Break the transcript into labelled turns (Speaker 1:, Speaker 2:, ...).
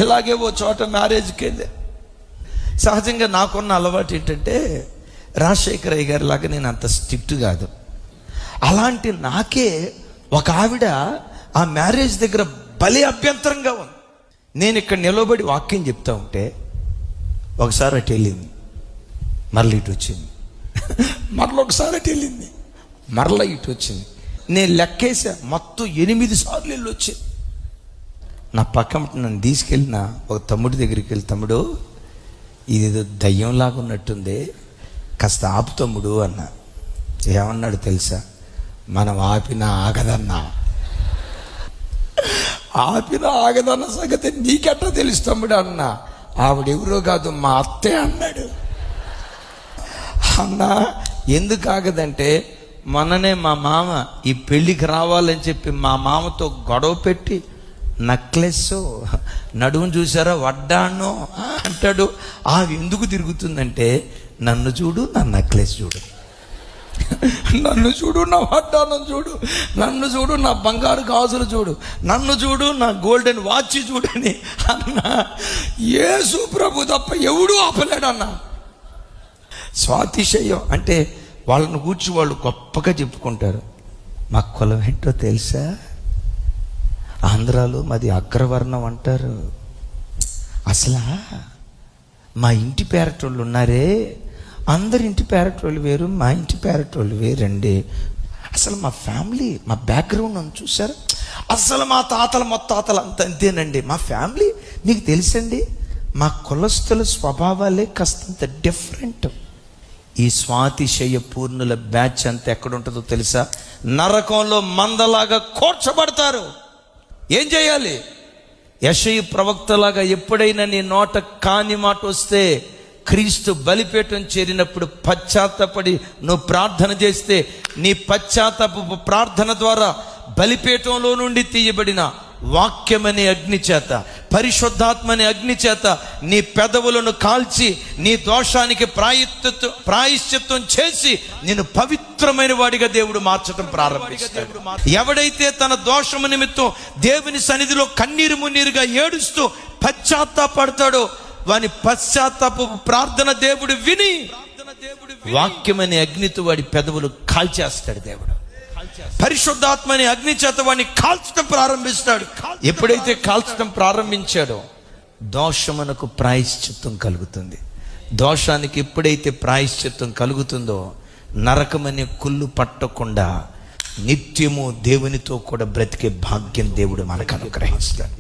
Speaker 1: ఇలాగే ఓ చోట మ్యారేజ్కి వెళ్ళే. సహజంగా నాకున్న అలవాటు ఏంటంటే రాజశేఖర్ అయ్య గారి లాగా నేను అంత స్ట్రిక్ట్ కాదు. అలాంటి నాకే ఒక ఆవిడ ఆ మ్యారేజ్ దగ్గర భలే అభ్యంతరంగా ఉంది. నేను ఇక్కడ నిలబడి వాక్యం చెప్తా ఉంటే ఒకసారి అటు వెళ్ళింది, మరలా ఇటు వచ్చింది, మరలా ఒకసారి అటు వెళ్ళింది, మరలా ఇటు వచ్చింది. నేను లెక్కేసా, మొత్తం 8 సార్లు వెళ్ళి వచ్చింది. నా పక్కన నన్ను తీసుకెళ్ళిన ఒక తమ్ముడి దగ్గరికి వెళ్ళి, తమ్ముడు ఇదేదో దయ్యంలాగా ఉన్నట్టుంది, కాస్త ఆపు తమ్ముడు అన్న. ఏమన్నాడు తెలుసా? మనం ఆపినా ఆగదన్నా. ఆపినా ఆగదన్న సంగతి నీకెట్లా తెలుసు తమ్ముడు అన్న. ఆవిడెవరో కాదు, మా అత్తే అన్నాడు. అన్నా ఎందుకు ఆగదంటే, మొన్ననే మా మామ ఈ పెళ్ళికి రావాలని చెప్పి మా మామతో గొడవ పెట్టి నక్లెస్ నడుము చూసారా వడ్డాను అంటాడు. అవి ఎందుకు తిరుగుతుందంటే, నన్ను చూడు, నా నక్లెస్ చూడు, నన్ను చూడు, నా వడ్డానం చూడు, నన్ను చూడు, నా బంగారు గాజులు చూడు, నన్ను చూడు, నా గోల్డెన్ వాచ్ చూడని అన్న. యేసు ప్రభు తప్ప ఎవడూ ఆపలేడు అన్న. స్వాతిశయం అంటే వాళ్ళని కూర్చి వాళ్ళు గొప్పగా చెప్పుకుంటారు. మా కులం ఏంటో తెలుసా? ఆంధ్రాలో మాది అగ్రవర్ణం అంటారు. అసలు మా ఇంటి పేరటోళ్ళు ఉన్నారే, అందరి ఇంటి పేరటోళ్ళు వేరు, మా ఇంటి పేరటోళ్ళు వేరండి. అసలు మా ఫ్యామిలీ, మా బ్యాక్గ్రౌండ్ అని చూసారు. అసలు మా తాతల మొత్తాతలు అంతేనండి. మా ఫ్యామిలీ మీకు తెలుసండి, మా కులస్తుల స్వభావాలే కాస్తంత డిఫరెంట్. ఈ స్వాతిశయ పూర్ణుల బ్యాచ్ అంతా ఎక్కడుంటుందో తెలుసా? నరకంలో మందలాగా కోర్చబడతారు. ఏం చేయాలి? యెషయా ప్రవక్తలాగా ఎప్పుడైనా నీ నోట కాని మాట వస్తే, క్రీస్తు బలిపీఠం చేరినప్పుడు పశ్చాత్తాపడి నువ్వు ప్రార్థన చేస్తే, నీ పశ్చాత్తాప ప్రార్థన ద్వారా బలిపీఠంలో నుండి తీయబడిన వాక్యమనే అగ్ని చేత, పరిశుద్ధాత్మని అగ్ని చేత నీ పెదవులను కాల్చి నీ దోషానికి ప్రాయశ్చిత్తం చేసి నిన్ను పవిత్రమైన వాడిగా దేవుడు మార్చడం ప్రారంభిస్తాడు. ఎవడైతే తన దోషము నిమిత్తం దేవుని సన్నిధిలో కన్నీరు మున్నీరుగా ఏడుస్తూ పశ్చాత్తాపడతాడో వాని పశ్చాత్తాప ప్రార్థన దేవుడు విని వాక్యమనే అగ్నితో వాడి పెదవులు కాల్చేస్తాడు. దేవుడు పరిశుద్ధాత్మని అగ్ని చేత వాడిని కాల్చడం ప్రారంభిస్తాడు. ఎప్పుడైతే కాల్చడం ప్రారంభించాడో దోషమునకు ప్రాయశ్చిత్తం కలుగుతుంది. దోషానికి ఎప్పుడైతే ప్రాయశ్చిత్తం కలుగుతుందో నరకమనే కుళ్ళు పట్టకుండా నిత్యము దేవునితో కూడా బ్రతికే భాగ్యం దేవుడు మనకు అనుగ్రహిస్తాడు.